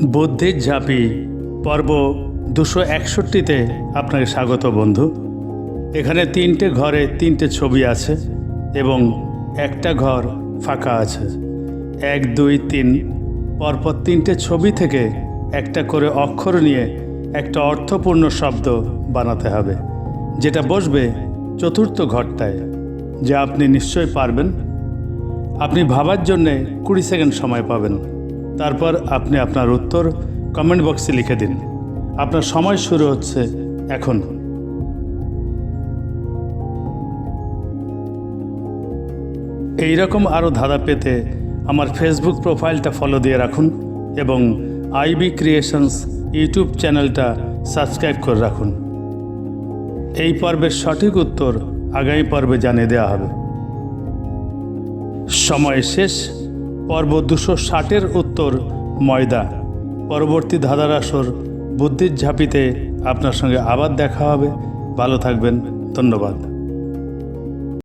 বুদ্ধির ঝাঁপি পর্ব 261-তে আপনাকে স্বাগত বন্ধু। এখানে 3টে ঘরে 3টে ছবি আছে এবং একটা ঘর ফাঁকা আছে। 1, 2, 3 পরপর 3টে ছবি থেকে একটা করে অক্ষর নিয়ে একটা অর্থপূর্ণ শব্দ বানাতে হবে, যেটা বসবে চতুর্থ ঘরটায়, যা আপনি নিশ্চয়ই পারবেন। আপনি ভাবার জন্যে 20 সেকেন্ড সময় পাবেন। তারপর আপনি আপনার উত্তর কমেন্ট বক্সে লিখে দিন। আপনার সময় শুরু হচ্ছে এখন। এই রকম আরও ধাঁধা পেতে আমার ফেসবুক প্রোফাইলটা ফলো দিয়ে রাখুন এবং আইবি ক্রিয়েশনস ইউটিউব চ্যানেলটা সাবস্ক্রাইব করে রাখুন। এই পর্বের সঠিক উত্তর আগামী পর্বে জানিয়ে দেওয়া হবে। সময় শেষ। পর্ব 260-এর উত্তর ময়দা। পরবর্তী ধাঁধার আসর বুদ্ধির ঝাঁপিতে আপনার সঙ্গে আবার দেখা হবে। ভালো থাকবেন। ধন্যবাদ।